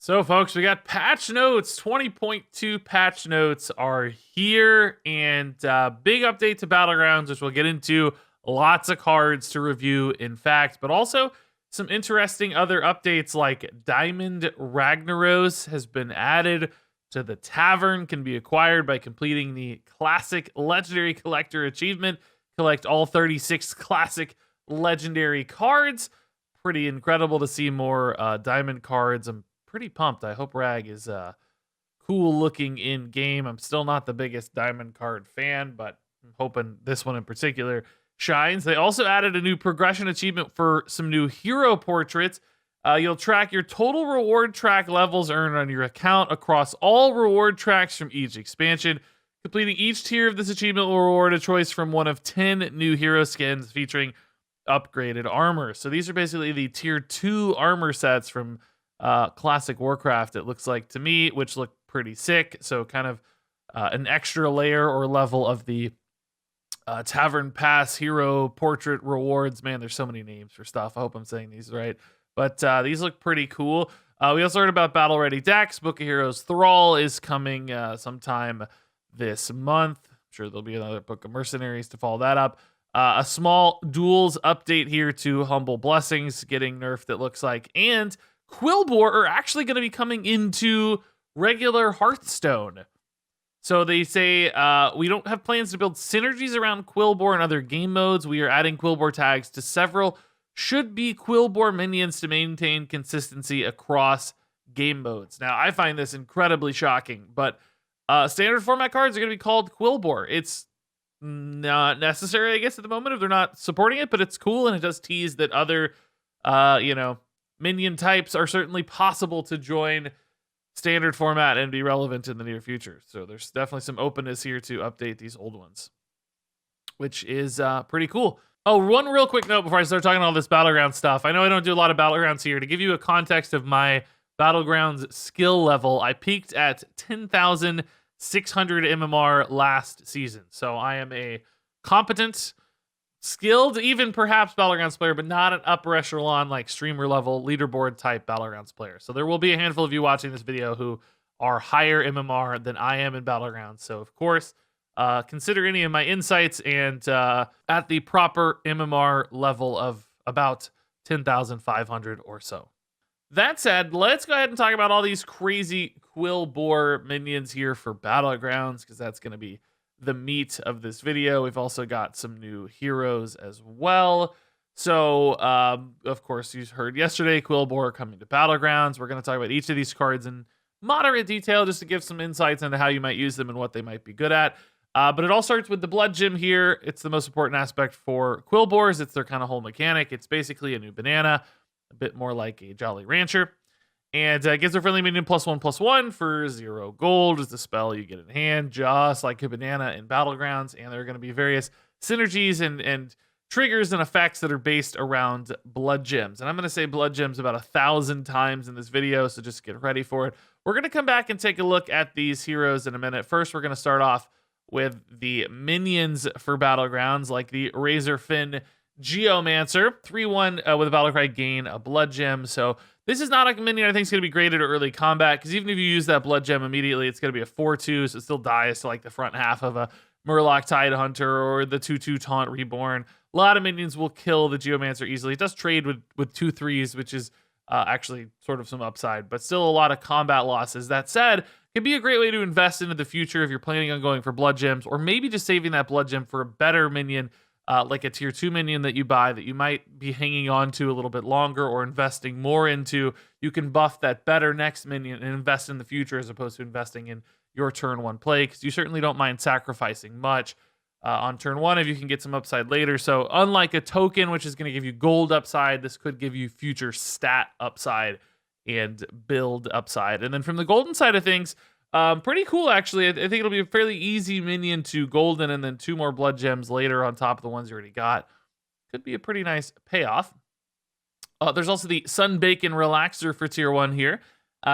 So, folks, we got patch notes. 20.2 patch notes are here, and big update to Battlegrounds, which we'll get into. Lots of cards to review, in fact, but also some interesting other updates like Diamond Ragnaros has been added to the tavern, can be acquired by completing the Classic Legendary Collector achievement. Collect all 36 Classic Legendary cards. Pretty incredible to see more Diamond cards. I'm pretty pumped. I hope Rag is cool looking in game. I'm still not the biggest Diamond card fan, but I'm hoping this one in particular shines. They also added a new progression achievement for some new hero portraits. You'll track your total reward track levels earned on your account across all reward tracks from each expansion. Completing each tier of this achievement will reward a choice from one of 10 new hero skins featuring upgraded armor. So these are basically the tier 2 armor sets from Classic Warcraft, it looks like to me, which look pretty sick. So kind of an extra layer or level of the Tavern Pass hero portrait rewards. Man, there's so many names for stuff. I hope I'm saying these right. But these look pretty cool. We also heard about Battle Ready decks. Book of Heroes Thrall is coming sometime this month. I'm sure there'll be another Book of Mercenaries to follow that up. A small duels update here to Humble Blessings getting nerfed, it looks like. And Quilboar are actually going to be coming into regular Hearthstone. So they say, we don't have plans to build synergies around Quilboar and other game modes. We are adding Quilboar tags to several should-be Quilboar minions to maintain consistency across game modes. Now, I find this incredibly shocking, but standard format cards are going to be called Quilboar. It's not necessary, I guess, at the moment if they're not supporting it, but it's cool, and it does tease that other, minion types are certainly possible to join standard format and be relevant in the near future. So there's definitely some openness here to update these old ones, which is pretty cool. Oh, one real quick note before I start talking all this Battlegrounds stuff. I know I don't do a lot of Battlegrounds here. To give you a context of my Battlegrounds skill level, I peaked at 10,600 MMR last season. So I am a competent, skilled, even perhaps Battlegrounds player, but not an upper echelon like streamer level leaderboard type Battlegrounds player. So there will be a handful of you watching this video who are higher MMR than I am in Battlegrounds. So of course, consider any of my insights and at the proper MMR level of about 10,500 or so. That said, let's go ahead and talk about all these crazy Quilboar minions here for Battlegrounds, because that's going to be the meat of this video. We've also got some new heroes as well. So, of course, you heard yesterday, Quilboar coming to Battlegrounds. We're going to talk about each of these cards in moderate detail just to give some insights into how you might use them and what they might be good at. But it all starts with the Blood Gem here. It's the most important aspect for Quilboars. It's their kind of whole mechanic. It's basically a new banana, a bit more like a Jolly Rancher. And gives a friendly minion +1/+1 for 0 gold is the spell you get in hand, just like a banana in Battlegrounds. And there are going to be various synergies and triggers and effects that are based around Blood Gems. And I'm going to say Blood Gems about 1,000 times in this video, so just get ready for it. We're going to come back and take a look at these heroes in a minute. First, we're going to start off with the minions for Battlegrounds, like the Razorfin Geomancer, 3/1 with a battle cry, gain a Blood Gem. So this is not a minion I think is going to be great at early combat, because even if you use that Blood Gem immediately, it's going to be a 4/2, so it still dies to like the front half of a Murloc Tidehunter or the 2/2 Taunt Reborn. A lot of minions will kill the Geomancer easily. It does trade with 2/3s, which is actually sort of some upside, but still a lot of combat losses. That said, it can be a great way to invest into the future if you're planning on going for Blood Gems, or maybe just saving that Blood Gem for a better minion, like a tier 2 minion that you buy that you might be hanging on to a little bit longer or investing more into. You can buff that better next minion and invest in the future as opposed to investing in your turn 1 play, because you certainly don't mind sacrificing much on turn 1 if you can get some upside later. So unlike a token, which is going to give you gold upside, this could give you future stat upside and build upside. And then from the golden side of things, pretty cool, actually. I think it'll be a fairly easy minion to golden, and then 2 more Blood Gems later on top of the ones you already got. Could be a pretty nice payoff. There's also the Sun Bacon Relaxer for tier 1 here.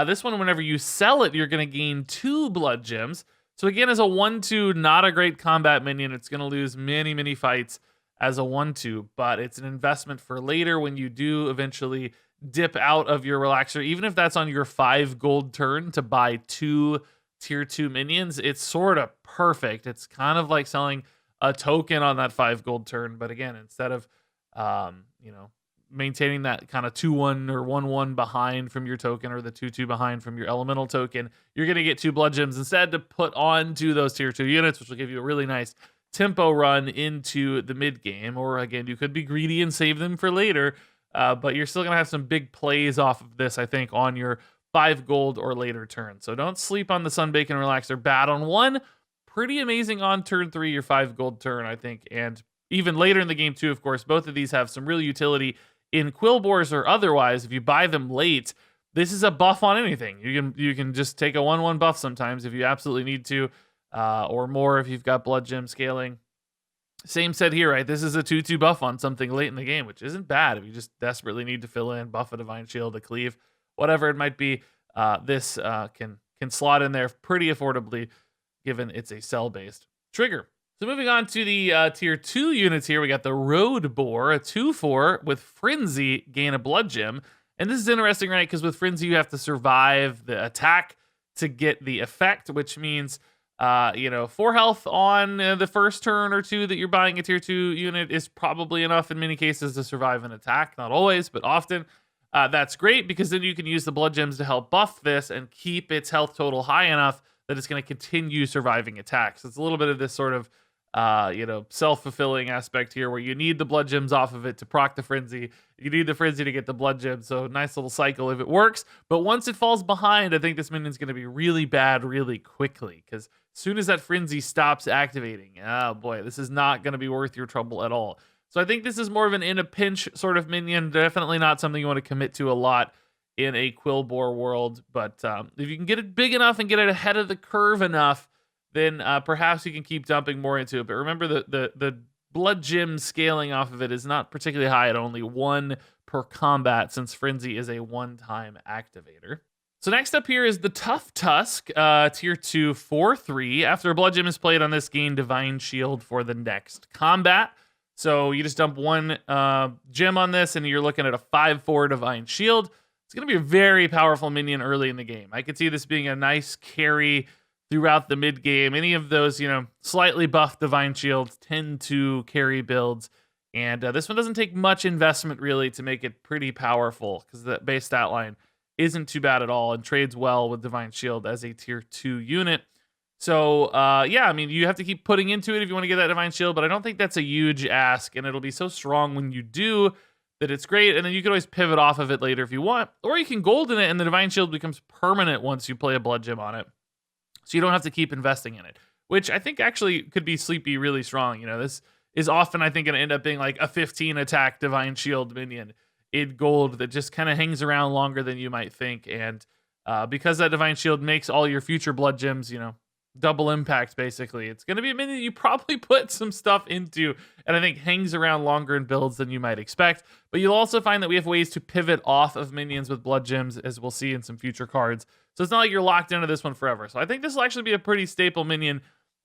This one, whenever you sell it, you're going to gain 2 Blood Gems. So again, as a 1/2, not a great combat minion. It's going to lose many, many fights as a 1/2, but it's an investment for later when you do eventually dip out of your relaxer, even if that's on your 5 gold turn to buy 2 tier 2 minions, it's sort of perfect. It's kind of like selling a token on that 5 gold turn, but again, instead of maintaining that kind of 2-1 or 1-1 behind from your token, or the 2-2 behind from your elemental token, you're going to get 2 blood gems instead to put onto those tier 2 units, which will give you a really nice tempo run into the mid game. Or again, you could be greedy and save them for later, but you're still going to have some big plays off of this, I think, on your 5 gold or later turn. So don't sleep on the Sunbake and Relaxer. Bad on 1, pretty amazing on turn 3, your 5 gold turn, I think. And even later in the game too, of course, both of these have some real utility in Quilboars or otherwise. If you buy them late, this is a buff on anything. You can just take a 1-1 buff sometimes if you absolutely need to, or more if you've got blood gem scaling. Same said here, right? This is a 2-2 buff on something late in the game, which isn't bad if you just desperately need to fill in, buff a Divine Shield, a cleave, whatever it might be. This can slot in there pretty affordably, given it's a cell-based trigger. So moving on to the tier 2 units here, we got the Road Boar, a 2-4 with Frenzy, gain a blood gem. And this is interesting, right? Because with Frenzy, you have to survive the attack to get the effect, which means 4 health on the first turn or two that you're buying a tier 2 unit is probably enough in many cases to survive an attack. Not always, but often. That's great because then you can use the blood gems to help buff this and keep its health total high enough that it's going to continue surviving attacks. It's a little bit of this sort of self-fulfilling aspect here where you need the blood gems off of it to proc the Frenzy. You need the Frenzy to get the blood gems. So nice little cycle if it works. But once it falls behind, I think this minion's going to be really bad really quickly, because as soon as that Frenzy stops activating, oh boy, this is not going to be worth your trouble at all. So I think this is more of an in a pinch sort of minion. Definitely not something you want to commit to a lot in a Quilboar world. But if you can get it big enough and get it ahead of the curve enough, then perhaps you can keep dumping more into it. But remember, the blood gem scaling off of it is not particularly high at only 1 per combat, since Frenzy is a one-time activator. So next up here is the Tough Tusk, tier 2, 4-3. After a blood gem is played on this, gain Divine Shield for the next combat. So you just dump 1 gem on this, and you're looking at a 5-4 Divine Shield. It's going to be a very powerful minion early in the game. I could see this being a nice carry throughout the mid game. Any of those, slightly buffed Divine Shields tend to carry builds. And this one doesn't take much investment really to make it pretty powerful, because the base stat line isn't too bad at all and trades well with Divine Shield as a tier 2 unit. So, you have to keep putting into it if you want to get that Divine Shield, but I don't think that's a huge ask, and it'll be so strong when you do that it's great, and then you can always pivot off of it later if you want, or you can golden it, and the Divine Shield becomes permanent once you play a blood gem on it. So you don't have to keep investing in it, which I think actually could be sleepy really strong. This is often, I think, going to end up being like a 15 attack Divine Shield minion in gold that just kind of hangs around longer than you might think. And because that Divine Shield makes all your future blood gems, double impact, basically, it's going to be a minion you probably put some stuff into, and I think hangs around longer in builds than you might expect. But you'll also find that we have ways to pivot off of minions with blood gems, as we'll see in some future cards. So it's not like you're locked into this one forever. So I think this will actually be a pretty staple minion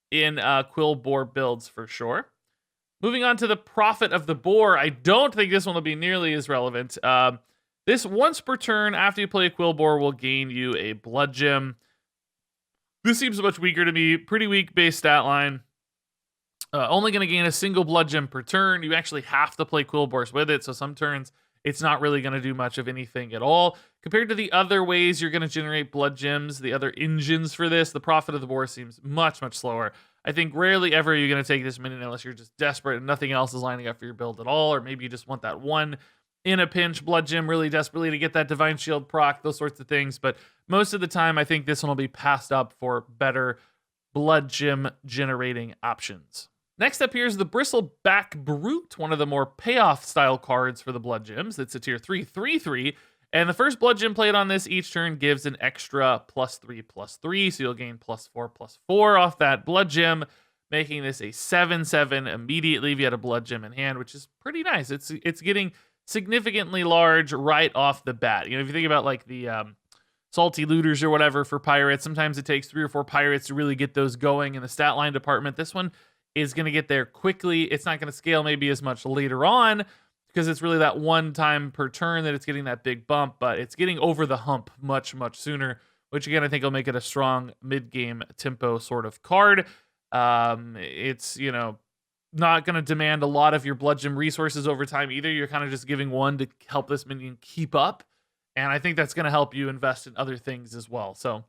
in Quilboar builds for sure. Moving on to the Prophet of the Boar. I don't think this one will be nearly as relevant. This once per turn after you play a Quilboar will gain you a blood gem. This seems much weaker to me. Pretty weak base stat line. Only going to gain a single blood gem per turn. You actually have to play Quilboars with it, so some turns it's not really going to do much of anything at all. Compared to the other ways you're going to generate blood gems, the other engines for this, the Prophet of the Boar seems much, much slower. I think rarely ever you're going to take this minion unless you're just desperate and nothing else is lining up for your build at all, or maybe you just want that one in a pinch blood gem really desperately to get that Divine Shield proc, those sorts of things. But most of the time, I think this one will be passed up for better blood gem generating options. Next up here is the Bristleback Brute, one of the more payoff style cards for the blood gems. It's a tier 3, 3-3. And the first blood gem played on this each turn gives an extra +3/+3. So you'll gain +4/+4 off that blood gem, making this a 7/7 immediately if you had a blood gem in hand, which is pretty nice. It's getting significantly large right off the bat. If you think about like the salty looters or whatever for pirates, sometimes it takes 3 or 4 pirates to really get those going in the stat line department. This one is going to get there quickly. It's not going to scale maybe as much later on. because it's really that one time per turn that it's getting that big bump, but it's getting over the hump much, much sooner, which again, I think will make it a strong mid-game tempo sort of card. It's, you know, not going to demand a lot of your blood gem resources over time either. You're kind of just giving one to help this minion keep up. And I think that's going to help you invest in other things as well. So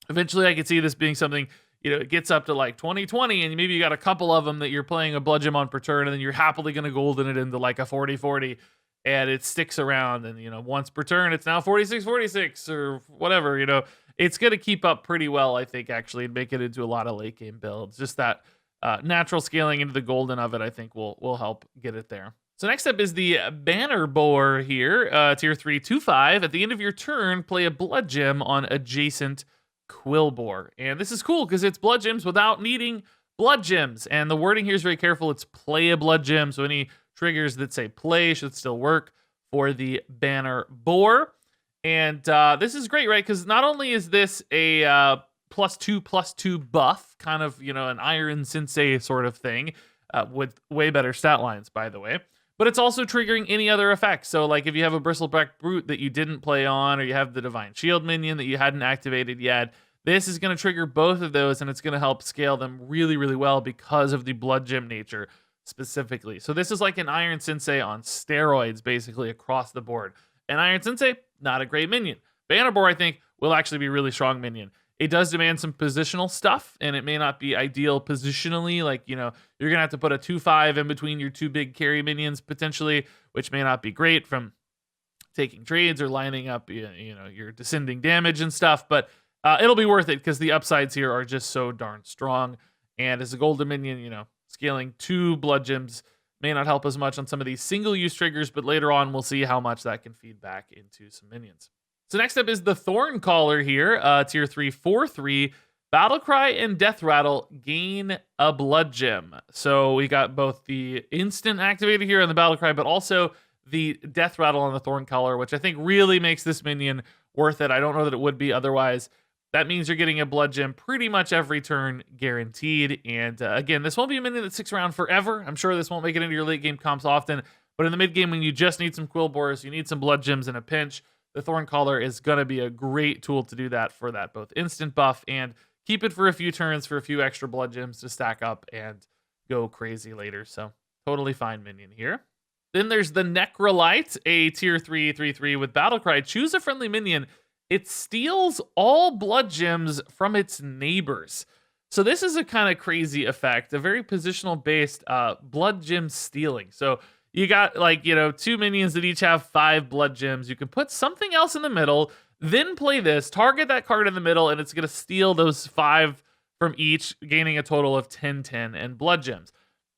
eventually I could see this being something, you know, it gets up to like 20/20 and maybe you got a couple of them that you're playing a blood gem on per turn, and then you're happily going to golden it into like a 40/40 and it sticks around, and, you know, once per turn, it's now 46/46 or whatever, you know. It's going to keep up pretty well, I think, actually, and make it into a lot of late game builds. Just that natural scaling into the golden of it, I think, will help get it there. So next up is the Banner Boar here, tier 3, 2/5. At the end of your turn, play a blood gem on adjacent Quilboar. And this is cool because it's blood gems without needing blood gems. And the wording here is very careful. It's play a blood gem, so any triggers that say play should still work for the Banner Boar. And this is great, right? Because not only is this a +2/+2 buff, kind of, you know, an Iron Sensei sort of thing, with way better stat lines, by the way, but it's also triggering any other effects. So, like, if you have a Bristleback Brute that you didn't play on, or you have the Divine Shield minion that you hadn't activated yet, this is going to trigger both of those, and it's going to help scale them really, really well because of the blood gem nature specifically. So this is like an Iron Sensei on steroids, basically, across the board. And Iron Sensei, not a great minion. Banner Boar, I think, will actually be a really strong minion. It does demand some positional stuff, and it may not be ideal positionally. Like, you know, you're going to have to put a 2/5 in between your two big carry minions, potentially, which may not be great from taking trades or lining up, you know, your descending damage and stuff. But it'll be worth it because the upsides here are just so darn strong. And as a golden minion, you know, scaling 2 blood gems may not help as much on some of these single-use triggers, but later on we'll see how much that can feed back into some minions. So next up is the Thorncaller here, tier 3, 4/3. Battlecry and Death Rattle gain a blood gem. So we got both the instant activated here on the Battlecry, but also the Death Rattle on the Thorncaller, which I think really makes this minion worth it. I don't know that it would be otherwise. That means you're getting a blood gem pretty much every turn, guaranteed. And again, this won't be a minion that sticks around forever. I'm sure this won't make it into your late game comps often, but in the mid game when you just need some Quilboars, you need some blood gems in a pinch, the Thorncaller is going to be a great tool to do that, for that both instant buff and keep it for a few turns for a few extra blood gems to stack up and go crazy later. So totally fine minion here. Then there's the Necrolyte, a tier 3, 3/3 with Battlecry. Choose a friendly minion. It steals all blood gems from its neighbors. So this is a kind of crazy effect, a very positional based blood gem stealing. So you got, like, you know, 2 minions that each have 5 blood gems. You can put something else in the middle, then play this, target that card in the middle, and it's going to steal those 5 from each, gaining a total of 10/10 and blood gems.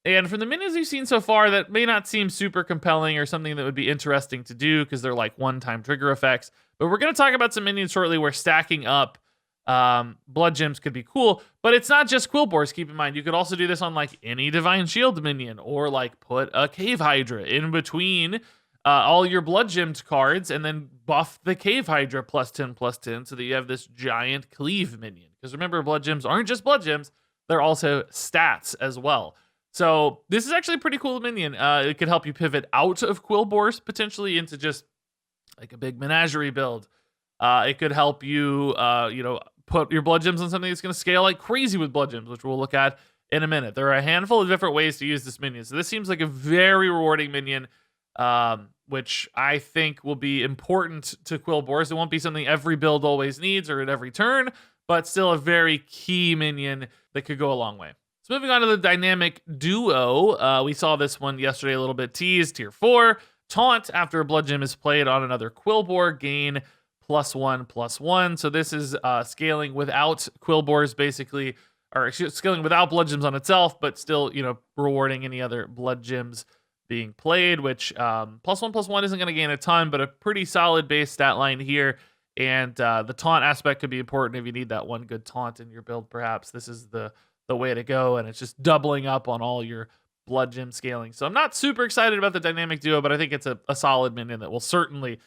And from the minions we've seen so far, that may not seem super compelling or something that would be interesting to do because they're like one-time trigger effects. But we're going to talk about some minions shortly where stacking up blood gems could be cool. But it's not just Quilboars, keep in mind. You could also do this on like any Divine Shield minion, or like put a Cave Hydra in between all your blood gemmed cards and then buff the Cave Hydra +10/+10 so that you have this giant cleave minion. Because remember, blood gems aren't just blood gems, they're also stats as well. So this is actually a pretty cool minion. It could help you pivot out of Quilboars potentially into just like a big menagerie build. It could help you, you know, put your blood gems on something that's going to scale like crazy with blood gems, which we'll look at in a minute. There are a handful of different ways to use this minion. So this seems like a very rewarding minion, which I think will be important to Quilboars. It won't be something every build always needs or at every turn, but still a very key minion that could go a long way. So moving on to the dynamic duo, we saw this one yesterday a little bit teased, tier 4. Taunt after a blood gem is played on another Quilboar, gain +1/+1. So this is scaling without Quilboars, basically, or scaling without blood gems on itself, but still, you know, rewarding any other blood gems being played, which +1/+1 isn't going to gain a ton, but a pretty solid base stat line here. And the taunt aspect could be important if you need that one good taunt in your build, perhaps. This is the way to go, and it's just doubling up on all your blood gem scaling. So I'm not super excited about the dynamic duo, but I think it's a solid minion that will certainly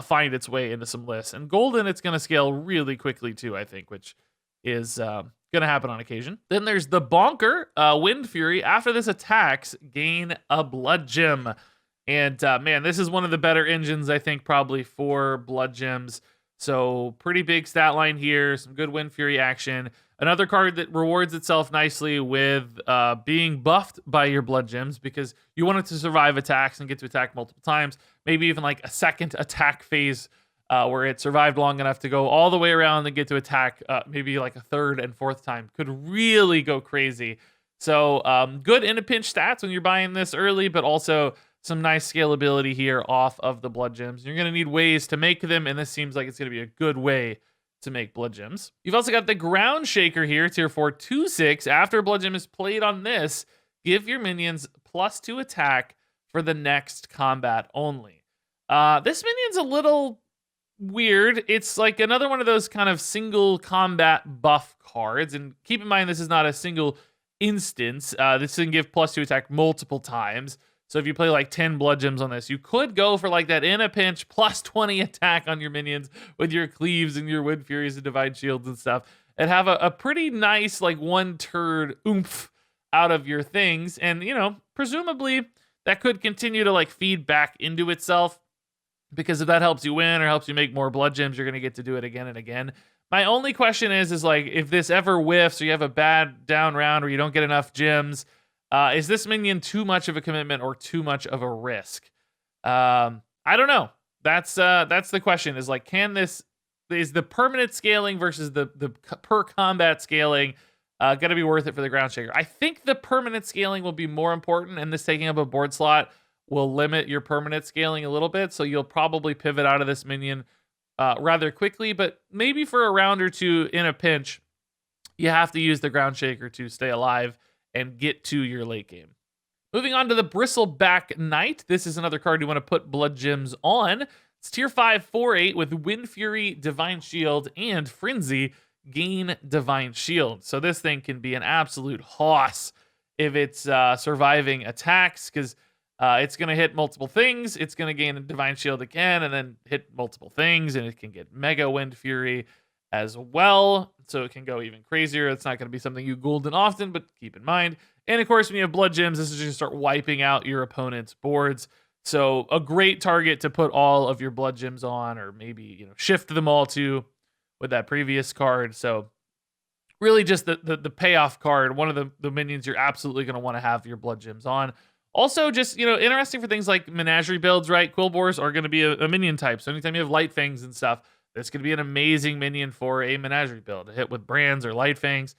find its way into some lists. And golden, it's going to scale really quickly too, I think, which is going to happen on occasion. Then there's the Bonker, Wind Fury. After this attacks, gain a blood gem. And man, this is one of the better engines, I think, probably for blood gems. So pretty big stat line here, some good Wind Fury action. Another card that rewards itself nicely with being buffed by your blood gems because you want it to survive attacks and get to attack multiple times. Maybe even like a second attack phase where it survived long enough to go all the way around and get to attack maybe like a third and fourth time. Could really go crazy. So good in a pinch stats when you're buying this early, but also some nice scalability here off of the blood gems. You're going to need ways to make them, and this seems like it's going to be a good way to make blood gems. You've also got the ground shaker here, tier 4, 2/6. After a blood gem is played on this, give your minions +2 attack for the next combat only. This minion's a little weird. It's like another one of those kind of single combat buff cards, and keep in mind this is not a single instance. This can give +2 attack multiple times. So if you play like 10 blood gems on this, you could go for like that in a pinch +20 attack on your minions with your cleaves and your Wind Furies and Divine Shields and stuff, and have a pretty nice like one turd oomph out of your things. And you know, presumably that could continue to like feed back into itself, because if that helps you win or helps you make more blood gems, you're gonna get to do it again and again. My only question is like if this ever whiffs or you have a bad down round or you don't get enough gems, is this minion too much of a commitment or too much of a risk? I don't know. That's the question. Is like, is the permanent scaling versus the per combat scaling gonna be worth it for the ground shaker? I think the permanent scaling will be more important, and this taking up a board slot will limit your permanent scaling a little bit. So you'll probably pivot out of this minion rather quickly, but maybe for a round or two in a pinch, you have to use the ground shaker to stay alive and get to your late game. Moving on to the Bristleback Knight. This is another card you want to put blood gems on. It's tier 5, 4/8 with Wind Fury, Divine Shield, and Frenzy. Gain Divine Shield. So this thing can be an absolute hoss if it's surviving attacks, because it's going to hit multiple things. It's going to gain a Divine Shield again and then hit multiple things, and it can get Mega Wind Fury as well, so it can go even crazier. It's not going to be something you golden often, but keep in mind. And of course, when you have blood gems, this is going to start wiping out your opponent's boards. So a great target to put all of your blood gems on, or maybe shift them all to with that previous card. So really just the payoff card, one of the minions you're absolutely going to want to have your blood gems on. Also, just interesting for things like menagerie builds, right? Quilboars are going to be a minion type, so anytime you have light fangs and stuff, this could be an amazing minion for a menagerie build. To hit with brands or light fangs,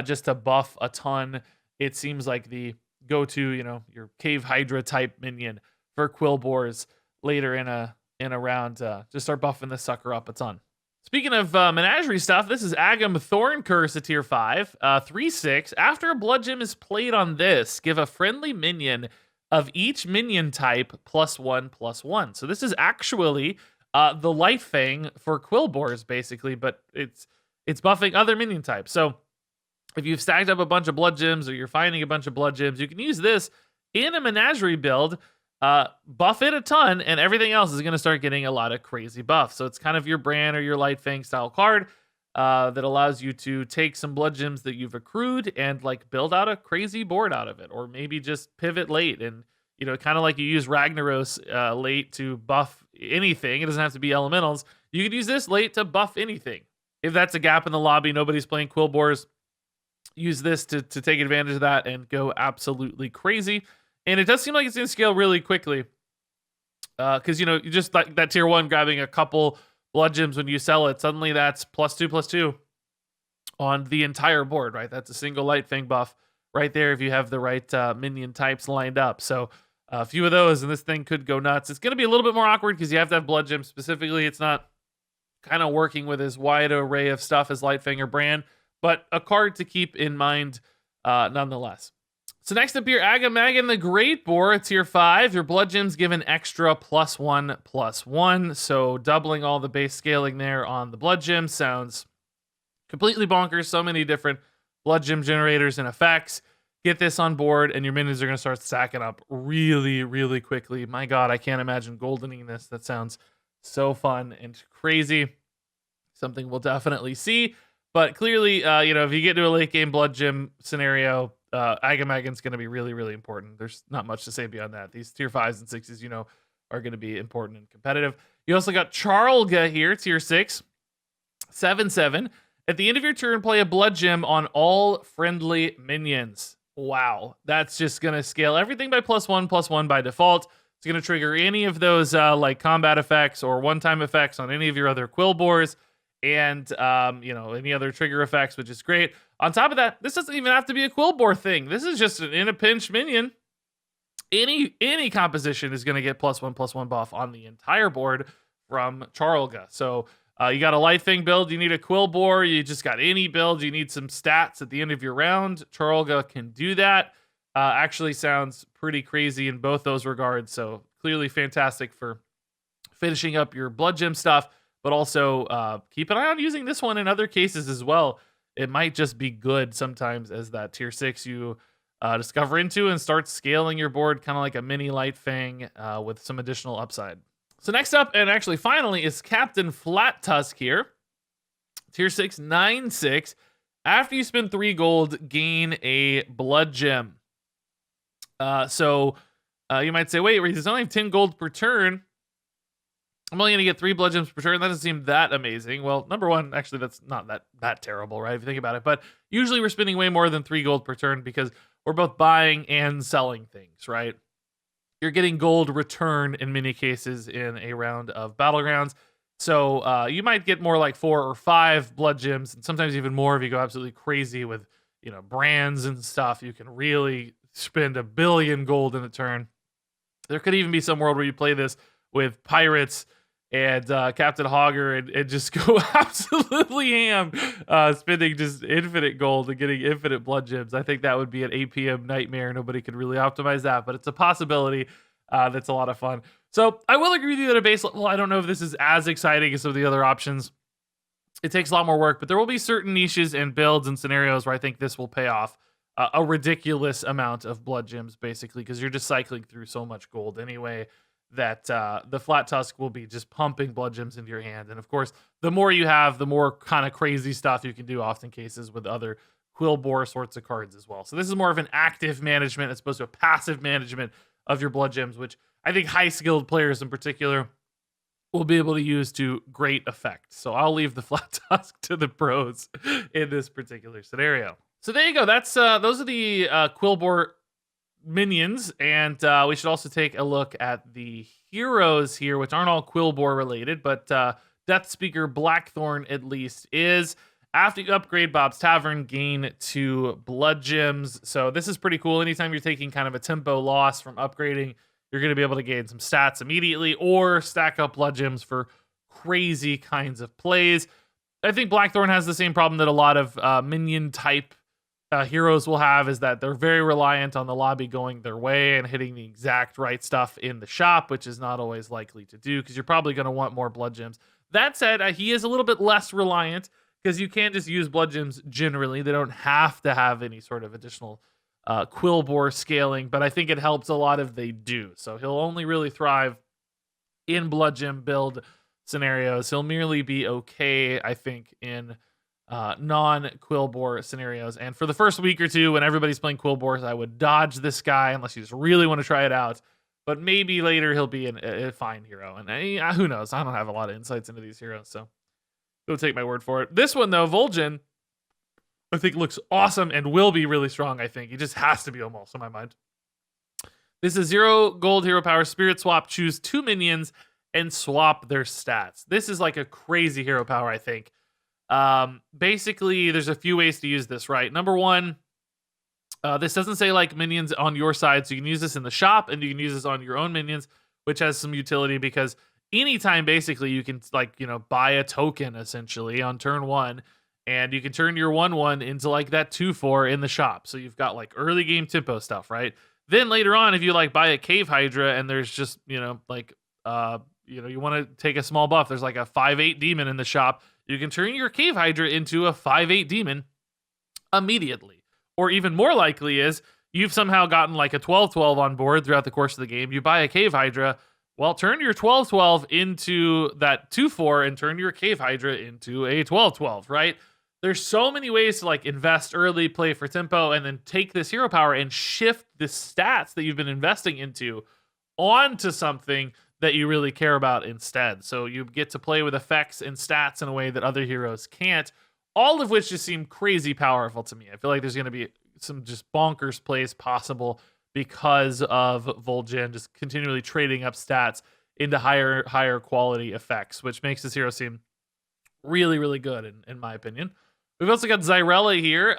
just to buff a ton. It seems like the go-to, your cave hydra type minion for Quilboars later in a round. Just start buffing this sucker up a ton. Speaking of menagerie stuff, this is Agamthorne Curse at tier 5, 3/6. After a blood gem is played on this, give a friendly minion of each minion type +1/+1. So this is actually the light fang for Quilboars, basically, but it's buffing other minion types. So if you've stacked up a bunch of blood gems or you're finding a bunch of blood gems, you can use this in a menagerie build, buff it a ton, and everything else is going to start getting a lot of crazy buffs. So it's kind of your brand or your light fang style card that allows you to take some blood gems that you've accrued and like build out a crazy board out of it, or maybe just pivot late and kind of like you use Ragnaros late to buff anything. It doesn't have to be elementals. You could use this late to buff anything. If that's a gap in the lobby, nobody's playing Quilboars, use this to take advantage of that and go absolutely crazy. And it does seem like it's going to scale really quickly. Because, you just like that tier 1 grabbing a couple blood gems when you sell it, suddenly that's +2/+2 on the entire board, right? That's a single light fang buff right there if you have the right minion types lined up. So a few of those, and this thing could go nuts. It's going to be a little bit more awkward because you have to have blood gems specifically. It's not kind of working with as wide an array of stuff as Lightfang or Brand, but a card to keep in mind nonetheless. So next up here, Agamagon the Great Boar, tier 5. Your blood gems give an extra +1/+1. So doubling all the base scaling there on the blood gem sounds completely bonkers. So many different blood gem generators and effects. Get this on board, and your minions are going to start stacking up really, really quickly. My God, I can't imagine goldening this. That sounds so fun and crazy. Something we'll definitely see. But clearly, if you get to a late game blood gem scenario, Agamagon's going to be really, really important. There's not much to say beyond that. These tier 5s and 6s, are going to be important and competitive. You also got Charlga here, tier 6, 7/7. At the end of your turn, play a blood gem on all friendly minions. Wow, that's just going to scale everything by +1/+1 by default. It's going to trigger any of those like combat effects or one-time effects on any of your other Quilboars, and any other trigger effects, which is great. On top of that, this doesn't even have to be a Quilboar thing. This is just an in a pinch minion. Any composition is going to get +1/+1 buff on the entire board from Charlga. So you got a Light Thing build, you need a Quilboar, you just got any build, you need some stats at the end of your round. Charlga can do that. Actually sounds pretty crazy in both those regards. So clearly fantastic for finishing up your blood gem stuff, but also keep an eye on using this one in other cases as well. It might just be good sometimes as that tier 6 you discover into and start scaling your board kind of like a mini Light Fang with some additional upside. So next up, and actually finally, is Captain Flat Tusk here. Tier 6, 9/6. After you spend 3 gold, gain a blood gem. So you might say, wait, there's only 10 gold per turn. I'm only going to get 3 blood gems per turn. That doesn't seem that amazing. Well, number one, actually, that's not that terrible, right? If you think about it. But usually we're spending way more than 3 gold per turn because we're both buying and selling things, right? You're getting gold return in many cases in a round of Battlegrounds. So you might get more like 4 or 5 blood gems, and sometimes even more if you go absolutely crazy with, brands and stuff. You can really spend 1 billion gold in a turn. There could even be some world where you play this with pirates and Captain Hogger and just go absolutely ham, spending just infinite gold and getting infinite blood gems. I think that would be an APM nightmare. Nobody could really optimize that, but it's a possibility that's a lot of fun. So I will agree with you at a base level. I don't know if this is as exciting as some of the other options. It takes a lot more work, but there will be certain niches and builds and scenarios where I think this will pay off a ridiculous amount of blood gems, basically, because you're just cycling through so much gold anyway that the Flat Tusk will be just pumping blood gems into your hand. And of course, the more you have, the more kind of crazy stuff you can do, often cases with other Quilboar sorts of cards as well. So this is more of an active management as opposed to a passive management of your blood gems, which I think high-skilled players in particular will be able to use to great effect. So I'll leave the Flat Tusk to the pros in this particular scenario. So there you go. That's those are the Quilboar minions, and we should also take a look at the heroes here, which aren't all Quilboar related, but Death Speaker Blackthorne at least is. After you upgrade Bob's Tavern, gain 2 blood gems. So this is pretty cool. Anytime you're taking kind of a tempo loss from upgrading, you're going to be able to gain some stats immediately or stack up blood gems for crazy kinds of plays. I think Blackthorne has the same problem that a lot of minion type heroes will have, is that they're very reliant on the lobby going their way and hitting the exact right stuff in the shop, which is not always likely to do because you're probably going to want more blood gems. That said, he is a little bit less reliant because you can't just use blood gems generally. They don't have to have any sort of additional Quilboar scaling, but I think it helps a lot if they do. So he'll only really thrive in blood gem build scenarios. He'll merely be okay, I think, in non-Quilboar scenarios. And for the first week or two, when everybody's playing Quilboars, I would dodge this guy unless you just really want to try it out. But maybe later he'll be a fine hero. And who knows? I don't have a lot of insights into these heroes, so don't take my word for it. This one, though, Voljin, I think looks awesome and will be really strong, I think. He just has to be almost, in my mind. This is 0 gold hero power, spirit swap, choose 2 minions, and swap their stats. This is like a crazy hero power, I think. Basically, there's a few ways to use this, right? Number one, this doesn't say like minions on your side, so you can use this in the shop, and you can use this on your own minions, which has some utility because anytime basically you can buy a token essentially on turn 1, and you can turn your 1/1 into like that 2/4 in the shop. So you've got like early game tempo stuff, right? Then later on, if you like buy a Cave Hydra and there's just you want to take a small buff, there's like a 5/8 demon in the shop. You can turn your Cave Hydra into a 5/8 demon immediately. Or even more likely is you've somehow gotten like a 12/12 on board throughout the course of the game. You buy a Cave Hydra. Well, turn your 12/12 into that 2/4 and turn your Cave Hydra into a 12/12, right? there's so many ways to like invest early, play for tempo, and then take this hero power and shift the stats that you've been investing into onto something that you really care about instead. So you get to play with effects and stats in a way that other heroes can't, all of which just seem crazy powerful to me. I feel like there's going to be some just bonkers plays possible because of Voljin just continually trading up stats into higher quality effects, which makes this hero seem really, really good in my opinion. We've also got Rella here.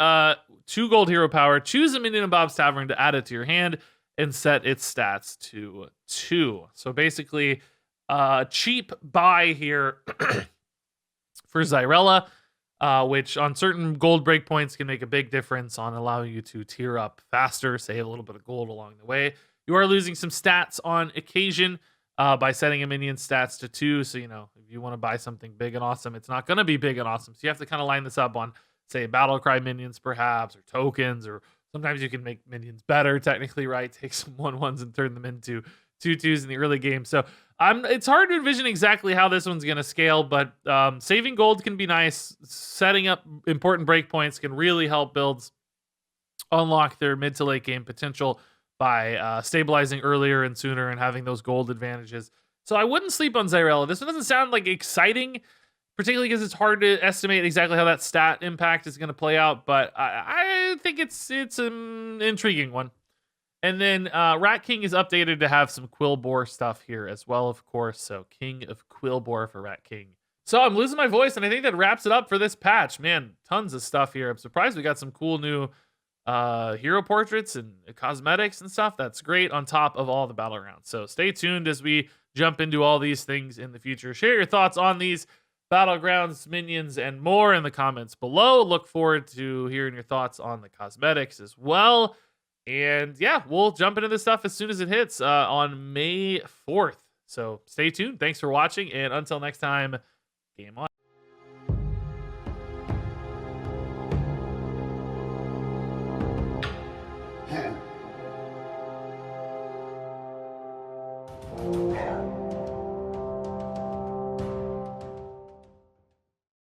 2 gold hero power. Choose a minion in Bob's Tavern to add it to your hand and set its stats to 2. So basically, cheap buy here for Rella, which on certain gold breakpoints can make a big difference on allowing you to tier up faster, save a little bit of gold along the way. You are losing some stats on occasion by setting a minion stats to 2. So, you know, if you want to buy something big and awesome, it's not going to be big and awesome. So you have to kind of line this up on, say, Battlecry minions perhaps, or tokens, or sometimes you can make minions better, technically, right? Take some 1/1s and turn them into 2/2s in the early game. So it's hard to envision exactly how this one's going to scale, but saving gold can be nice. Setting up important breakpoints can really help builds unlock their mid to late game potential by stabilizing earlier and sooner and having those gold advantages. So I wouldn't sleep on Rella. This one doesn't sound like exciting, particularly because it's hard to estimate exactly how that stat impact is going to play out, but I think it's an intriguing one. And then Rat King is updated to have some Quilboar stuff here as well, of course. So King of Quilboar for Rat King. So I'm losing my voice, and I think that wraps it up for this patch. Man, tons of stuff here. I'm surprised we got some cool new hero portraits and cosmetics and stuff. That's great on top of all the Battlegrounds. So stay tuned as we jump into all these things in the future. Share your thoughts on these Battlegrounds, minions, and more in the comments below. Look forward to hearing your thoughts on the cosmetics as well. And yeah, we'll jump into this stuff as soon as it hits on May 4th. So stay tuned. Thanks for watching. And until next time, game on.